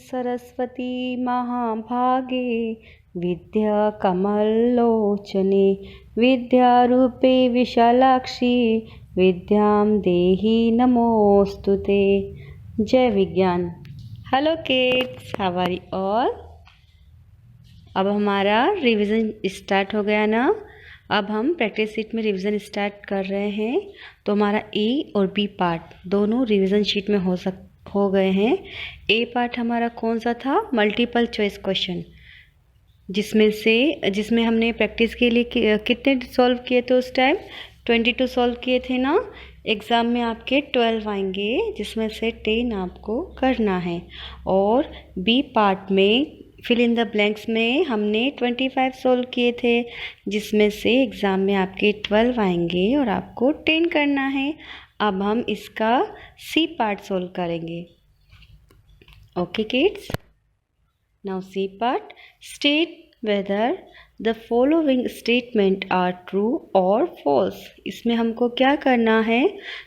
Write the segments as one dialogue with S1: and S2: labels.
S1: सरस्वती महाभागे विद्या कमलोचने विद्यारूपे विशालाक्षी विद्यां देहि नमोस्तुते। जय विज्ञान। Hello kids, how are you all. अब हमारा रिवीजन स्टार्ट हो गया ना। अब हम प्रैक्टिस शीट में रिवीजन स्टार्ट कर रहे हैं। तो हमारा ए और बी पार्ट दोनों रिवीजन शीट में हो गए हैं। ए पार्ट हमारा कौन सा था, मल्टीपल चॉइस क्वेश्चन, जिसमें हमने प्रैक्टिस के लिए कितने सॉल्व किए थे उस टाइम, 22 सॉल्व किए थे ना। एग्ज़ाम में आपके 12 आएंगे, जिसमें से 10 आपको करना है। और बी पार्ट में फिल इन द ब्लैंक्स में हमने 25 सॉल्व किए थे, जिसमें से एग्ज़ाम में आपके 12 आएंगे और आपको 10 करना है। अब हम इसका सी पार्ट सॉल्व करेंगे। Okay kids, now C part, state whether the following statement are true और फॉल्स। इसमें हमको क्या करना है,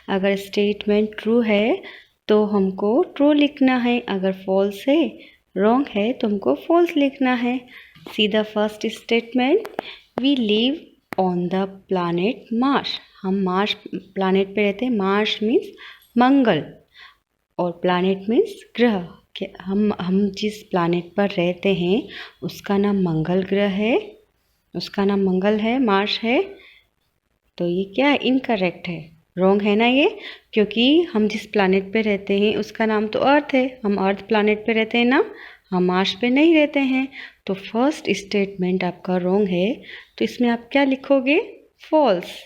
S1: अगर स्टेटमेंट ट्रू है तो हमको ट्रू लिखना है, अगर फॉल्स है, रॉन्ग है, तो हमको फॉल्स लिखना है। See the first statement, we live on the planet Mars. हम मार्स प्लानेट पे रहते हैं। मार्स मीन्स मंगल और प्लानेट मीन्स ग्रह। कि हम जिस प्लानेट पर रहते हैं उसका नाम मंगल ग्रह है, उसका नाम मंगल है, मार्स है। तो ये क्या है, इनकरेक्ट है, रॉन्ग है ना ये, क्योंकि हम जिस प्लानेट पे रहते हैं उसका नाम तो अर्थ है। हम अर्थ प्लानेट पे रहते हैं ना, हम मार्स पे नहीं रहते हैं। तो फर्स्ट स्टेटमेंट आपका रॉन्ग है। तो इसमें आप क्या लिखोगे, फॉल्स।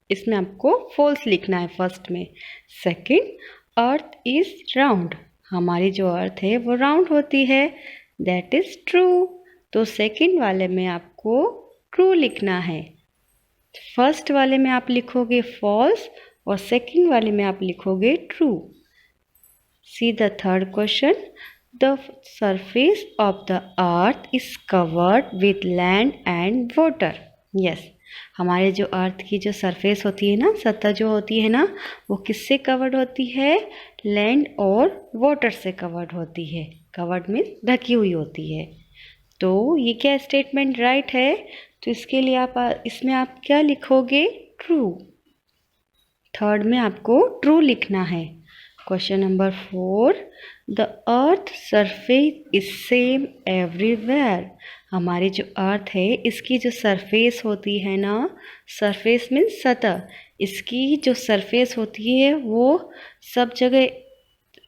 S1: इसमें आपको फॉल्स लिखना है फर्स्ट में। Second, earth is round. हमारी जो अर्थ है वो राउंड होती है, दैट इज ट्रू। तो सेकंड वाले में आपको ट्रू लिखना है। फर्स्ट वाले में आप लिखोगे फॉल्स और सेकंड वाले में आप लिखोगे true. See the third question, the surface of the earth is covered with land and water. Yes, हमारे जो अर्थ की जो सरफेस होती है ना, सतह जो होती है ना, वो किससे कवर्ड होती है, लैंड और वाटर से कवर्ड होती है। कवर्ड मीन्स ढकी हुई होती है। तो ये क्या स्टेटमेंट राइट है। तो इसके लिए इसमें आप क्या लिखोगे, ट्रू। थर्ड में आपको ट्रू लिखना है। Question number 4, the earth surface is same everywhere. हमारी जो अर्थ है इसकी जो सरफेस होती है ना, सरफेस मीन्स सतह, इसकी जो सरफेस होती है वो सब जगह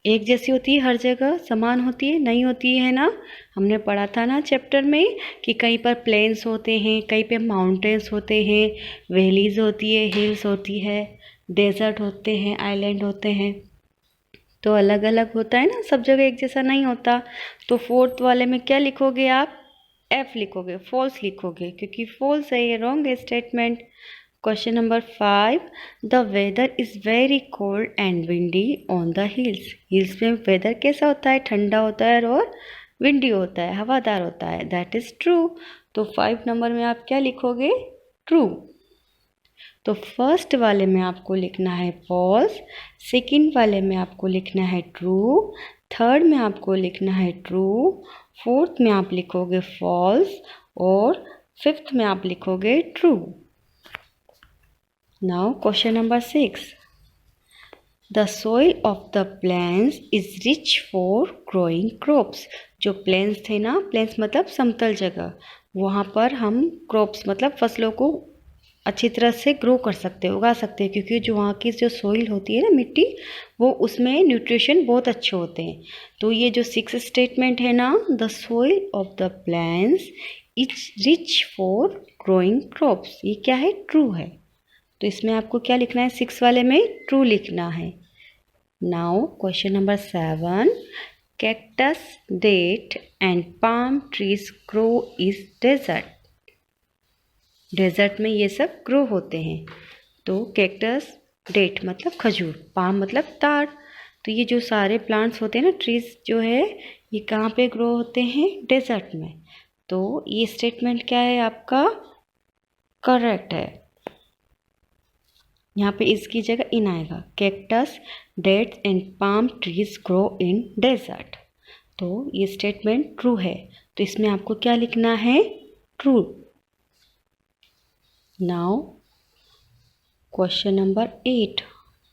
S1: एक जैसी होती है, हर जगह समान होती है, नहीं होती है ना। हमने पढ़ा था ना चैप्टर में कि कहीं पर प्लेन्स होते हैं, कहीं पे माउंटेन्स होते हैं, वैलीज होती है, हिल्स होती है, डेजर्ट होते हैं, आइलैंड होते हैं। तो अलग अलग होता है ना, सब जगह एक जैसा नहीं होता। तो फोर्थ वाले में क्या लिखोगे आप, एफ लिखोगे, फॉल्स लिखोगे, क्योंकि फॉल्स है, ये रॉन्ग है statement. Question number 5, the weather is very cold and windy on the hills. Hills में वेदर कैसा होता है, ठंडा होता है और विंडी होता है, हवादार होता है, दैट इज़ ट्रू। तो 5 नंबर में आप क्या लिखोगे, ट्रू। तो फर्स्ट वाले में आपको लिखना है फॉल्स, सेकंड वाले में आपको लिखना है ट्रू, थर्ड में आपको लिखना है ट्रू, फोर्थ में आप लिखोगे फॉल्स और फिफ्थ में आप लिखोगे true. Now question number 6, the soil of the plains is rich for growing crops। जो प्लेन्स थे ना, प्लेन्स मतलब समतल जगह, वहाँ पर हम क्रॉप्स मतलब फसलों को अच्छी तरह से ग्रो कर सकते हैं, उगा सकते हैं, क्योंकि जो वहाँ की जो सोइल होती है ना, मिट्टी, वो उसमें न्यूट्रिशन बहुत अच्छे होते हैं। तो ये जो 6 स्टेटमेंट है ना, the soil of the plains is rich for growing crops, ये क्या है, ट्रू है। तो इसमें आपको क्या लिखना है, 6 वाले में ट्रू लिखना है। Now question number 7, cactus, date and palm trees grow is desert. Desert में ये सब ग्रो होते हैं। तो कैक्टस, डेट मतलब खजूर, पाम मतलब ताड़। तो ये जो सारे प्लांट्स होते हैं ना, ट्रीज जो है, ये कहाँ पे ग्रो होते हैं, डेजर्ट में। तो ये स्टेटमेंट क्या है आपका, करेक्ट है। यहाँ पे इसकी जगह इन आएगा, cactus, dates and palm trees grow in desert. तो ये स्टेटमेंट ट्रू है, तो इसमें आपको क्या लिखना है? True. Now question number 8,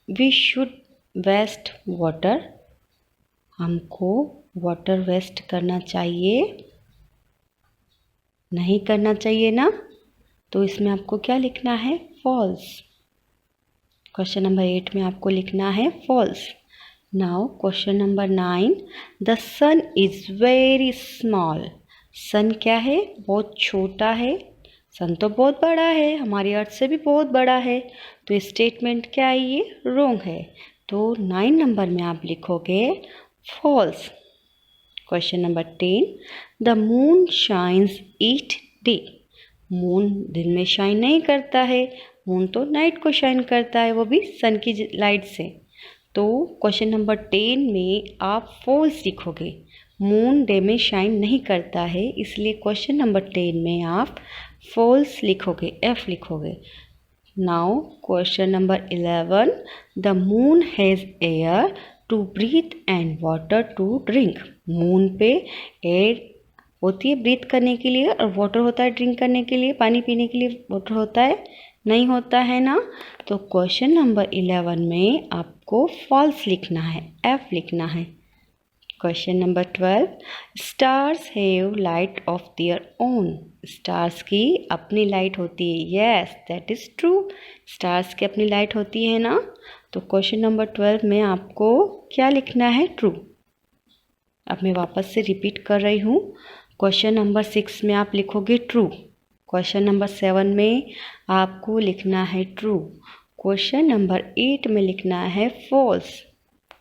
S1: we should waste water. हमको वाटर वेस्ट करना चाहिए? नहीं करना चाहिए ना, तो इसमें आपको क्या लिखना है? फॉल्स। क्वेश्चन नंबर 8 में आपको लिखना है false. Now question number 9, the sun is very small. Sun क्या है? बहुत छोटा है। सन तो बहुत बड़ा है, हमारी अर्थ से भी बहुत बड़ा है, तो ये स्टेटमेंट क्या है? ये रॉन्ग है। तो 9 नंबर में आप लिखोगे false. Question number 10, the moon shines each day. Moon दिन में शाइन नहीं करता है, मून तो नाइट को शाइन करता है, वो भी सन की लाइट से। तो क्वेश्चन नंबर 10 में आप फॉल्स लिखोगे। मून डे में शाइन नहीं करता है, इसलिए क्वेश्चन नंबर 10 में आप फॉल्स लिखोगे, एफ लिखोगे। Now question number 11, the moon has air to breathe and water to drink. Moon पे एयर होती है ब्रीथ करने के लिए और वाटर होता है ड्रिंक करने के लिए, पानी पीने के लिए वाटर होता है? नहीं होता है ना। तो क्वेश्चन नंबर 11 में आपको फॉल्स लिखना है, एफ लिखना है। Question number 12, stars have light of their own. Stars की अपनी लाइट होती है। Yes, that is true. Stars की अपनी लाइट होती है ना। तो क्वेश्चन नंबर 12 में आपको क्या लिखना है? ट्रू। अब मैं वापस से रिपीट कर रही हूँ। क्वेश्चन नंबर 6 में आप लिखोगे ट्रू। क्वेश्चन नंबर 7 में आपको लिखना है ट्रू। क्वेश्चन नंबर 8 में लिखना है फॉल्स।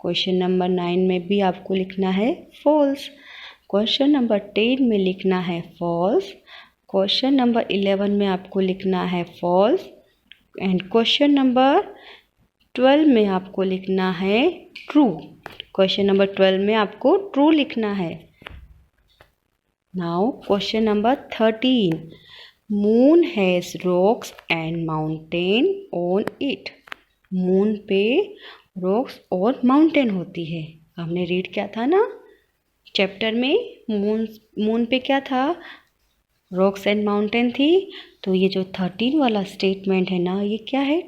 S1: क्वेश्चन नंबर 9 में भी आपको लिखना है फॉल्स। क्वेश्चन नंबर 10 में लिखना है फॉल्स। क्वेश्चन नंबर 11 में आपको लिखना है फॉल्स। एंड क्वेश्चन नंबर 12 में आपको लिखना है ट्रू। क्वेश्चन नंबर 12 में आपको ट्रू लिखना है। Now question number 13, moon has rocks and mountain on it. Moon पे रॉक्स और माउंटेन होती है। हमने रीड किया था ना चैप्टर में, मून पे क्या था? रॉक्स एंड माउंटेन थी। तो ये जो 13 वाला स्टेटमेंट है ना, ये क्या है?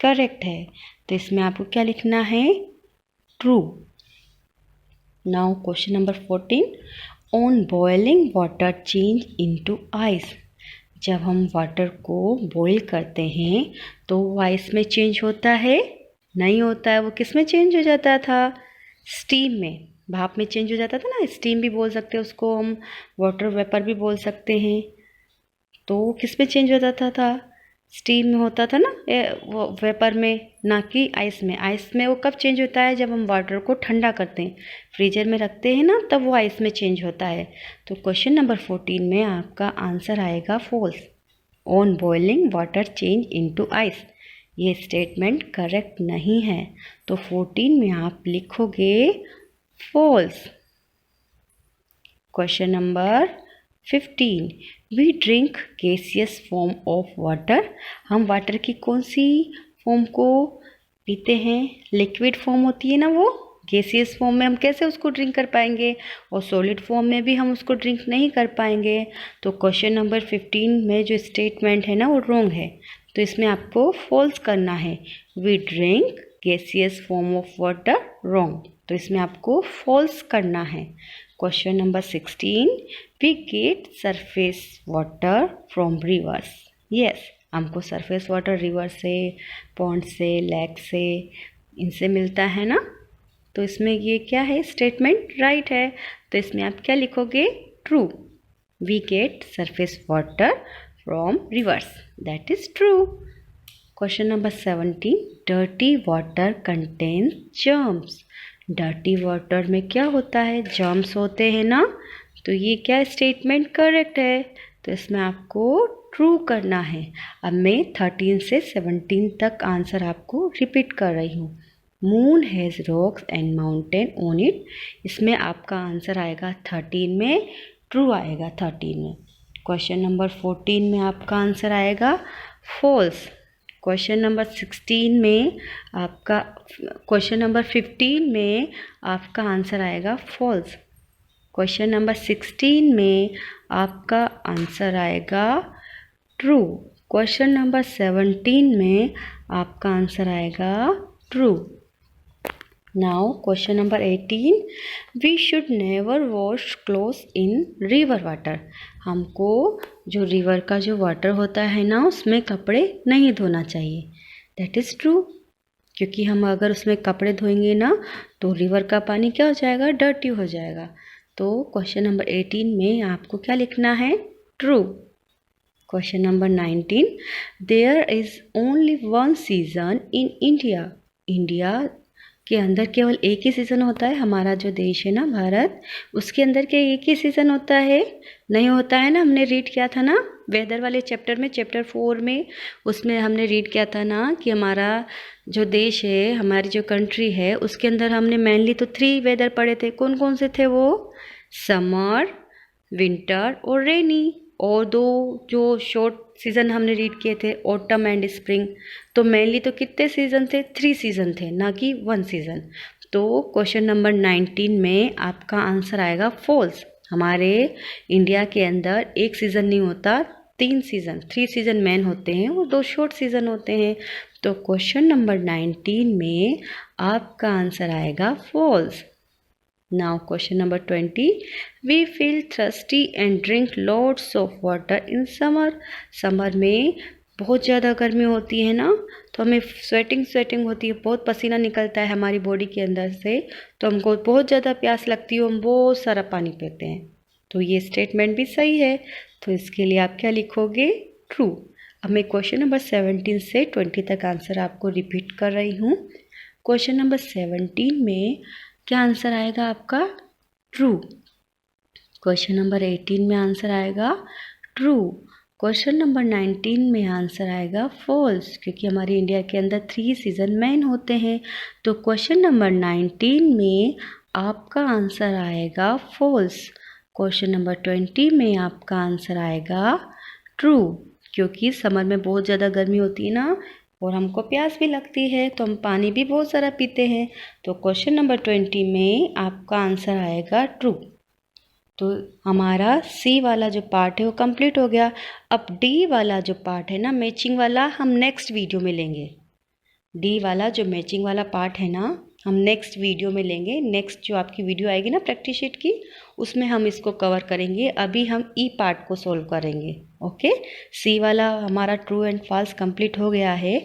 S1: करेक्ट है। तो इसमें आपको क्या लिखना है? True. Now question number 14, on boiling water change into ice. जब हम वाटर को बॉईल करते हैं तो वो आइस में चेंज होता है? नहीं होता है। वो किस में चेंज हो जाता था? स्टीम में, भाप में चेंज हो जाता था ना। स्टीम भी बोल सकते हैं उसको हम, वाटर वेपर भी बोल सकते हैं। तो वो किस में चेंज हो जाता था? स्टीम में होता था ना, वो वेपर में, ना कि आइस में। आइस में वो कब चेंज होता है? जब हम वाटर को ठंडा करते हैं, फ्रीजर में रखते हैं ना, तब वो आइस में चेंज होता है। तो क्वेश्चन नंबर 14 में आपका आंसर आएगा false. On boiling water change into ice, ये स्टेटमेंट करेक्ट नहीं है। तो 14 में आप लिखोगे false. Question number 15, we drink gaseous form of water. हम वाटर की कौन सी फॉर्म को पीते हैं? लिक्विड फॉर्म होती है ना वो। गैसियस फॉर्म में हम कैसे उसको ड्रिंक कर पाएंगे? और सॉलिड फॉर्म में भी हम उसको ड्रिंक नहीं कर पाएंगे। तो क्वेश्चन नंबर 15 में जो स्टेटमेंट है ना, वो रॉन्ग है। तो इसमें आपको फॉल्स करना है। We drink gaseous form of water, wrong. तो इसमें आपको फॉल्स करना है। Question number 16, we get surface water from rivers. Yes, हमको सरफेस वाटर रिवर से, पॉन्ड से, लेक से, इनसे मिलता है ना। तो इसमें ये क्या है? स्टेटमेंट राइट है। तो इसमें आप क्या लिखोगे? True. We get surface water from rivers, that is true. Question number 17, dirty water contains germs. Dirty water में क्या होता है? जर्म्स होते हैं ना। तो ये क्या स्टेटमेंट करेक्ट है। तो इसमें आपको ट्रू करना है। अब मैं 13 से 17 तक आंसर आपको रिपीट कर रही हूँ। Moon has rocks and mountain on it, इसमें आपका आंसर आएगा 13 में, ट्रू आएगा 13 में। क्वेश्चन नंबर 14 में आपका आंसर आएगा फॉल्स। क्वेश्चन नंबर 16 में आपका, क्वेश्चन नंबर 15 में आपका आंसर आएगा फॉल्स। क्वेश्चन नंबर 16 में आपका आंसर आएगा ट्रू। क्वेश्चन नंबर 17 में आपका आंसर आएगा true. Now question number 18, we should never wash clothes in river water. हमको जो रिवर का जो वाटर होता है ना, उसमें कपड़े नहीं धोना चाहिए। दैट इज़ ट्रू, क्योंकि हम अगर उसमें कपड़े धोएंगे ना तो रिवर का पानी क्या हो जाएगा, डर्टी हो जाएगा। तो क्वेश्चन नंबर 18 में आपको क्या लिखना है, true. Question number 19, there is only one season in India. India के अंदर केवल एक ही सीज़न होता है। हमारा जो देश है ना भारत, उसके अंदर के एक ही सीज़न होता है, नहीं होता है ना। हमने रीड किया था ना वेदर वाले चैप्टर में, चैप्टर 4 में, उसमें हमने रीड किया था ना कि हमारा जो देश है, हमारी जो कंट्री है, उसके अंदर हमने मेनली तो 3 वेदर पढ़े थे। कौन कौन से थे वो, समर, विंटर और रेनी। और 2 जो शॉर्ट सीज़न हमने रीड किए थे, ऑटम एंड स्प्रिंग। तो मेनली तो कितने सीज़न थे, 3 सीज़न थे, ना कि 1 सीज़न। तो क्वेश्चन नंबर 19 में आपका आंसर आएगा फॉल्स। हमारे इंडिया के अंदर एक सीज़न नहीं होता, 3 सीज़न, 3 सीज़न मेन होते हैं और 2 शॉर्ट सीज़न होते हैं। तो क्वेश्चन नंबर 19 में आपका आंसर आएगा false. Now question number 20, we feel thirsty and drink lots of water in summer. Summer में बहुत ज़्यादा गर्मी होती है ना, तो हमें स्वेटिंग होती है, बहुत पसीना निकलता है हमारी बॉडी के अंदर से, तो हमको बहुत ज़्यादा प्यास लगती है, हम बहुत सारा पानी पीते हैं। तो ये स्टेटमेंट भी सही है, तो इसके लिए आप क्या लिखोगे, ट्रू। अब मैं क्वेश्चन नंबर 17 से 20 तक आंसर आपको रिपीट कर रही हूँ। क्वेश्चन नंबर 17 में क्या आंसर आएगा आपका, ट्रू। क्वेश्चन नंबर 18 में आंसर आएगा ट्रू। क्वेश्चन नंबर 19 में आंसर आएगा फॉल्स, क्योंकि हमारी इंडिया के अंदर 3 सीज़न मेन होते हैं। तो क्वेश्चन नंबर 19 में आपका आंसर आएगा फॉल्स। क्वेश्चन नंबर 20 में आपका आंसर आएगा ट्रू, क्योंकि समर में बहुत ज़्यादा गर्मी होती है ना, और हमको प्यास भी लगती है, तो हम पानी भी बहुत सारा पीते हैं। तो क्वेश्चन नंबर 20 में आपका आंसर आएगा ट्रू। तो हमारा सी वाला जो पार्ट है वो कंप्लीट हो गया। अब डी वाला जो पार्ट है ना, मैचिंग वाला, हम नेक्स्ट वीडियो में लेंगे। डी वाला जो मैचिंग वाला पार्ट है ना, हम नेक्स्ट वीडियो में लेंगे। नेक्स्ट जो आपकी वीडियो आएगी ना प्रैक्टिस शीट की, उसमें हम इसको कवर करेंगे। अभी हम ई पार्ट को सोल्व करेंगे। ओके, सी वाला हमारा ट्रू एंड फॉल्स कंप्लीट हो गया है।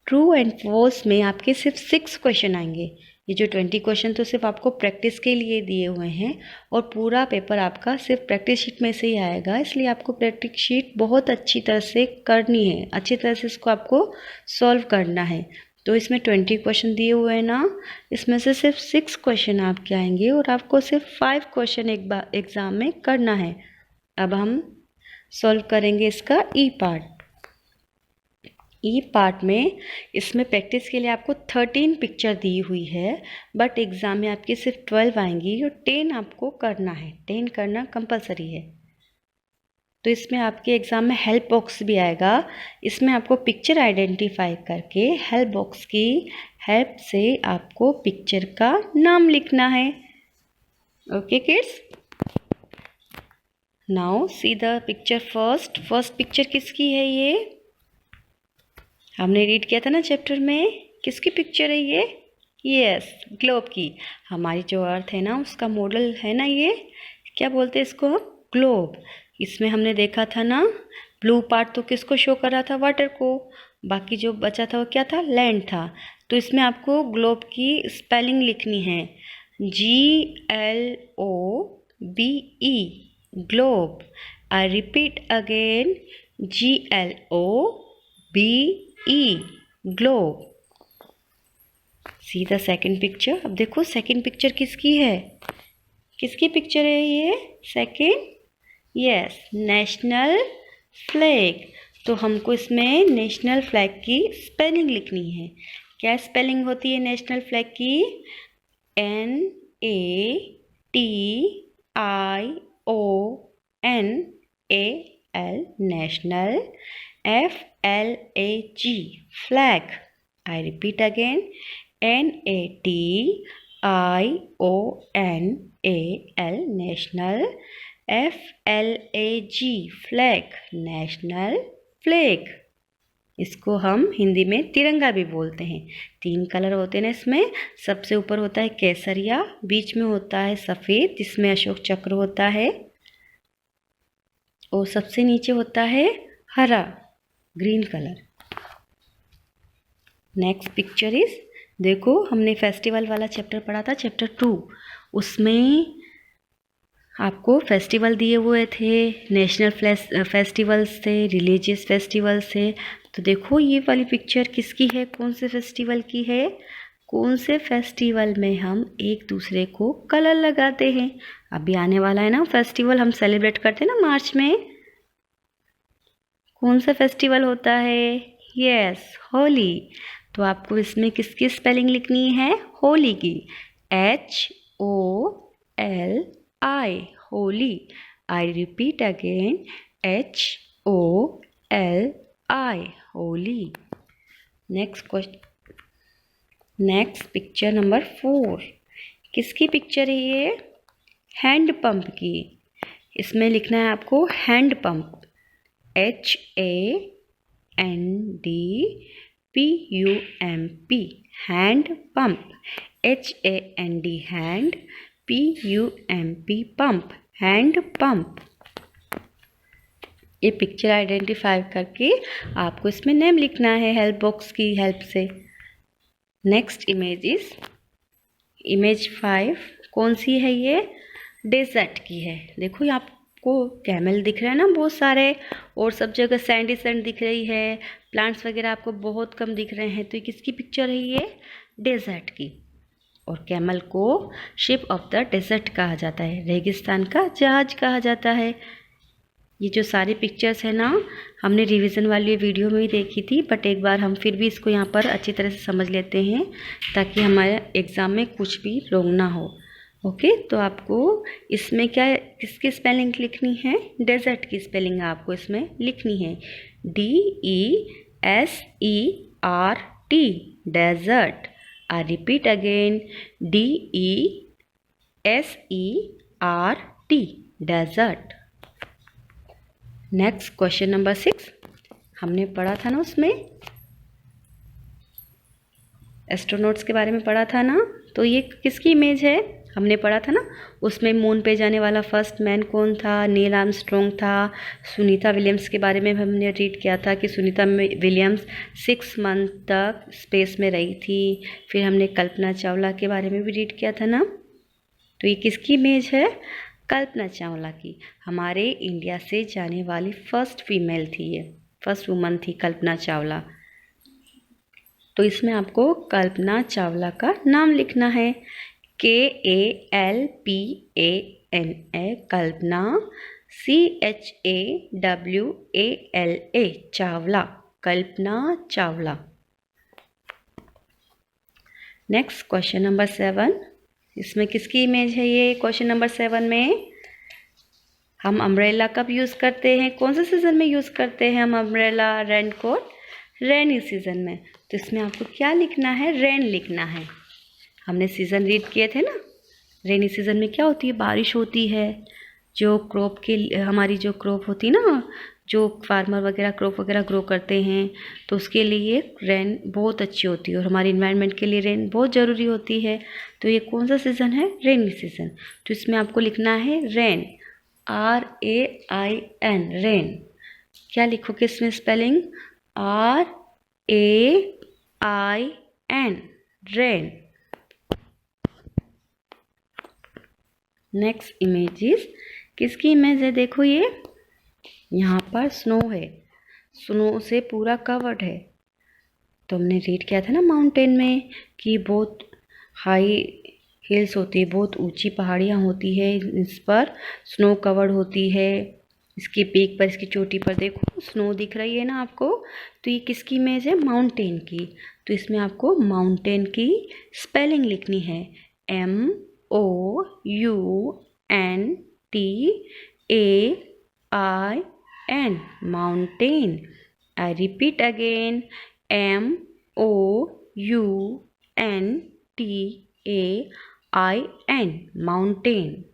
S1: ट्रू एंड फॉल्स में आपके सिर्फ 6 क्वेश्चन आएंगे। ये जो 20 क्वेश्चन तो सिर्फ आपको प्रैक्टिस के लिए दिए हुए हैं, और पूरा पेपर आपका सिर्फ प्रैक्टिस शीट में से ही आएगा। इसलिए आपको प्रैक्टिस शीट बहुत अच्छी तरह से करनी है, अच्छी तरह से इसको आपको सॉल्व करना है। तो इसमें 20 क्वेश्चन दिए हुए हैं ना, इसमें से सिर्फ 6 क्वेश्चन आपके आएंगे, और आपको सिर्फ 5 क्वेश्चन एक बार एग्ज़ाम में करना है। अब हम सॉल्व करेंगे इसका ई पार्ट। ई पार्ट में इसमें प्रैक्टिस के लिए आपको 13 पिक्चर दी हुई है, बट एग्ज़ाम में आपकी सिर्फ 12 आएंगी, और 10 आपको करना है, 10 करना कंपलसरी है। तो इसमें आपके एग्ज़ाम में हेल्प बॉक्स भी आएगा। इसमें आपको पिक्चर आइडेंटिफाई करके हेल्प बॉक्स की हेल्प से आपको पिक्चर का नाम लिखना है। Okay kids, now see the picture first. First picture किसकी है, ये हमने रीड किया था ना चैप्टर में, किसकी पिक्चर है ये, यस, ग्लोब की। हमारी जो अर्थ है ना, उसका मॉडल है ना, ये क्या बोलते हैं इसको, ग्लोब। इसमें हमने देखा था ना, ब्लू पार्ट तो किसको शो कर रहा था, वाटर को, बाकी जो बचा था वो क्या था, लैंड था। तो इसमें आपको ग्लोब की स्पेलिंग लिखनी है, GLOBE, globe. I repeat again, GLOBE, globe. See the second picture. अब देखो सेकेंड पिक्चर किसकी है, किसकी पिक्चर है ये सेकेंड, यस, नेशनल फ्लैग। तो हमको इसमें नेशनल फ्लैग की स्पेलिंग लिखनी है। क्या स्पेलिंग होती है नेशनल फ्लैग की, NATIONAL, नेशनल, FLAG, फ्लैग। आई repeat again, NATIONAL, NATIONAL national, FLAG flag national flag. इसको हम हिंदी में तिरंगा भी बोलते हैं। 3 कलर होते हैं ना इसमें। सबसे ऊपर होता है केसरिया, बीच में होता है सफ़ेद जिसमें अशोक चक्र होता है, और सबसे नीचे होता है हरा green colour. Next picture is, देखो हमने फेस्टिवल वाला चैप्टर पढ़ा था, चैप्टर 2। उसमें आपको फेस्टिवल दिए हुए थे, नेशनल फेस्टिवल्स थे, रिलीजियस फेस्टिवल्स थे। तो देखो ये वाली पिक्चर किसकी है, कौन से फेस्टिवल की है, कौन से फेस्टिवल में हम एक दूसरे को कलर लगाते हैं। अभी आने वाला है ना फेस्टिवल, हम सेलिब्रेट करते हैं ना मार्च में। कौन सा फेस्टिवल होता है, यस होली। तो आपको इसमें किसकी स्पेलिंग लिखनी है, होली की, HOLI होली। आई repeat again, HOLI Holi. Next picture number 4, किसकी पिक्चर है ये, हैंड पंप की। इसमें लिखना है आपको hand pump, HANDPUMP hand pump, HAND hand, PUMP pump, hand pump. ये पिक्चर आइडेंटिफाई करके आपको इसमें नेम लिखना है हेल्प बॉक्स की हेल्प से। नेक्स्ट इमेज इज इमेज 5, कौन सी है ये, डेजर्ट की है। देखो ये आपको कैमल दिख रहा है ना बहुत सारे, और सब जगह सैंड ही सैंड दिख रही है, प्लांट्स वगैरह आपको बहुत कम दिख रहे हैं। तो ये किसकी पिक्चर है, ये डेजर्ट की। और कैमल को शिप ऑफ द डेजर्ट कहा जाता है, रेगिस्तान का जहाज कहा जाता है। ये जो सारी पिक्चर्स है ना, हमने रिवीजन वाली वीडियो में ही देखी थी, बट एक बार हम फिर भी इसको यहाँ पर अच्छी तरह से समझ लेते हैं ताकि हमारे एग्ज़ाम में कुछ भी रॉन्ग ना हो। ओके, तो आपको इसमें क्या, किसकी स्पेलिंग लिखनी है, डेजर्ट की स्पेलिंग आपको इसमें लिखनी है, DESERT desert. I repeat again, DESERT desert. Next question number 6, हमने पढ़ा था ना उसमें एस्ट्रोनॉट्स के बारे में पढ़ा था ना। तो ये किसकी इमेज है, हमने पढ़ा था ना, उसमें मून पे जाने वाला फर्स्ट मैन कौन था, नील आर्मस्ट्रॉन्ग था। सुनीता विलियम्स के बारे में हमने रीड किया था कि सुनीता विलियम्स 6 मंथ तक स्पेस में रही थी। फिर हमने कल्पना चावला के बारे में भी रीड किया था ना। तो ये किसकी इमेज है, कल्पना चावला की। हमारे इंडिया से जाने वाली फर्स्ट फीमेल थी ये, फर्स्ट वुमन थी कल्पना चावला। तो इसमें आपको कल्पना चावला का नाम लिखना है, KALPANA कल्पना, CHAWALA Chawla, Kalpana Chawla. Next question number 7, इसमें किसकी इमेज है ये, क्वेश्चन नंबर 7 में हम अम्ब्रेला कब यूज़ करते हैं, कौन से सीज़न में यूज़ करते हैं हम अम्ब्रेला, रेनकोट, रेनी सीज़न में। तो इसमें आपको क्या लिखना है, रेन लिखना है। हमने सीज़न रीड किए थे ना, रेनी सीज़न में क्या होती है, बारिश होती है। जो क्रॉप के, हमारी जो क्रॉप होती है ना, जो फार्मर वगैरह क्रॉप वगैरह ग्रो करते हैं, तो उसके लिए रेन बहुत अच्छी होती है, और हमारी इन्वायरमेंट के लिए रेन बहुत ज़रूरी होती है। तो ये कौन सा सीज़न है, रेनी सीज़न। तो इसमें आपको लिखना है रेन, RAIN रेन। क्या लिखोगे इसमें spelling, RAIN rain. Next image is, किसकी इमेज है, देखो ये यहाँ पर स्नो है, स्नो से पूरा कवर्ड है। तो हमने रीड किया था ना माउंटेन में कि बहुत हाई हिल्स होती है, बहुत ऊंची पहाड़ियाँ होती है, इस पर स्नो कवर्ड होती है। इसकी पीक पर, इसकी चोटी पर देखो स्नो दिख रही है ना आपको। तो ये किसकी इमेज है, माउंटेन की। तो इसमें आपको माउंटेन की स्पेलिंग लिखनी है, MOUNTAIN mountain. I repeat again, MOUNTAIN mountain.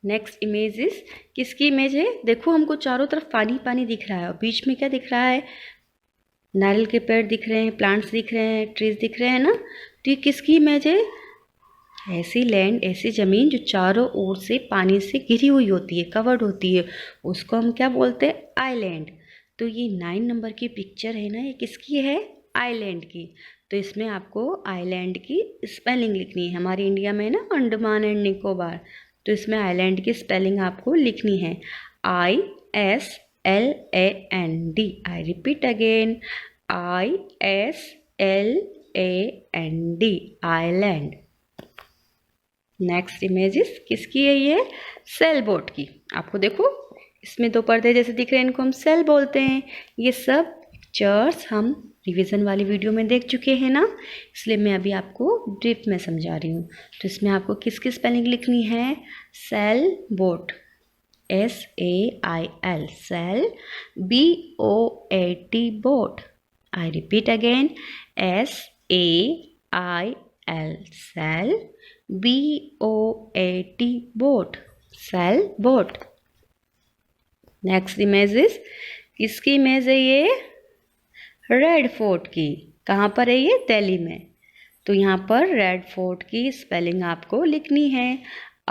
S1: Next image is, किसकी इमेज है? देखो हमको चारों तरफ पानी पानी दिख रहा है और बीच में क्या दिख रहा है? नारियल के पेड़ दिख रहे हैं, प्लांट्स दिख रहे हैं, ट्रीज दिख रहे हैं ना। तो ये किसकी इमेज है? ऐसी लैंड, ऐसी ज़मीन जो चारों ओर से पानी से घिरी हुई होती है, कवर्ड होती है, उसको हम क्या बोलते हैं? आइलैंड। तो ये 9 नंबर की पिक्चर है ना, ये किसकी है? आइलैंड की। तो इसमें आपको आइलैंड की स्पेलिंग लिखनी है। हमारे इंडिया में ना अंडमान एंड निकोबार, तो इसमें आइलैंड की स्पेलिंग आपको लिखनी है ISLAND। I repeat again, ISLAND, island. Next image is, किसकी है ये? सेल बोट की। आपको देखो इसमें 2 पर्दे जैसे दिख रहे हैं, इनको हम सेल बोलते हैं। ये सब पिक्चर्स हम रिवीजन वाली वीडियो में देख चुके हैं ना, इसलिए मैं अभी आपको ब्रीफ में समझा रही हूँ। तो इसमें आपको किसकी स्पेलिंग लिखनी है? Sail boat, SAIL, sail, BOAT, boat. I repeat again, SAIL, sail, BOAT, boat, sail boat. Next image is, किसकी इमेज है ये? रेड फोर्ट की। कहाँ पर है ये? दिल्ली में। तो यहाँ पर रेड फोर्ट की स्पेलिंग आपको लिखनी है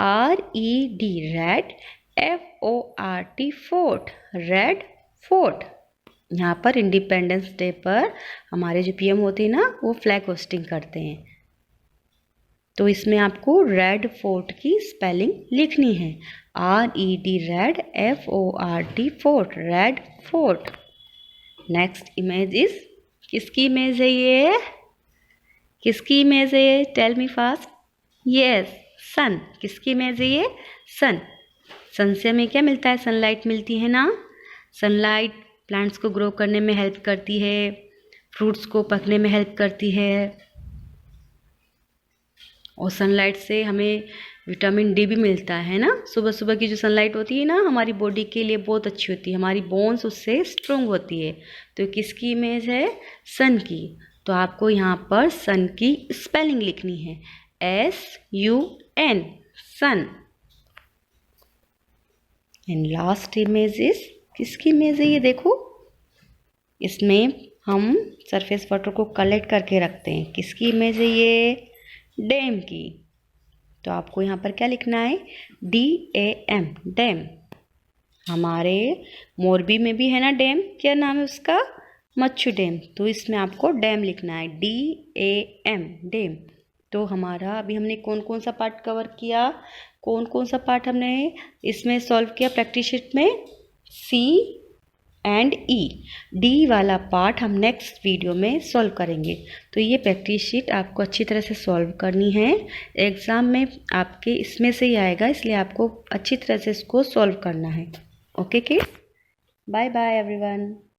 S1: RED, red, FORT, fort, Red fort. यहाँ पर इंडिपेंडेंस डे पर हमारे जो PM होते हैं ना, वो फ्लैग होस्टिंग करते हैं। तो इसमें आपको रेड फोर्ट की स्पेलिंग लिखनी है RED, red, FORT, fort, Red Fort. Next image is, किसकी इमेज है ये? किसकी इमेज है ये? Tell me fast. Yes, sun. किसकी इमेज है ये? सन। सन से हमें क्या मिलता है? सनलाइट मिलती है ना। सनलाइट प्लांट्स को ग्रो करने में हेल्प करती है, फ्रूट्स को पकने में हेल्प करती है, और सनलाइट से हमें विटामिन D भी मिलता है ना। सुबह सुबह की जो सनलाइट होती है ना, हमारी बॉडी के लिए बहुत अच्छी होती है, हमारी बोन्स उससे स्ट्रोंग होती है। तो किसकी इमेज है? सन की। तो आपको यहाँ पर सन की स्पेलिंग लिखनी है SUN, sun. And last image is, किसकी इमेज है ये? देखो इसमें हम सरफेस वाटर को कलेक्ट करके रखते हैं। किसकी इमेज है ये? डैम की। तो आपको यहाँ पर क्या लिखना है? DAM, dam. हमारे मोरबी में भी है ना डैम, क्या नाम है उसका? मच्छू डैम। तो इसमें आपको डैम लिखना है DAM, डैम। तो हमारा अभी हमने कौन कौन सा पार्ट कवर किया? कौन कौन सा पार्ट हमने इसमें सॉल्व किया प्रैक्टिस शीट में? C and E। D वाला पार्ट हम नेक्स्ट वीडियो में सॉल्व करेंगे। तो ये प्रैक्टिस शीट आपको अच्छी तरह से सॉल्व करनी है। एग्ज़ाम में आपके इसमें से ही आएगा, इसलिए आपको अच्छी तरह से इसको सॉल्व करना है। Okay kids, bye bye everyone.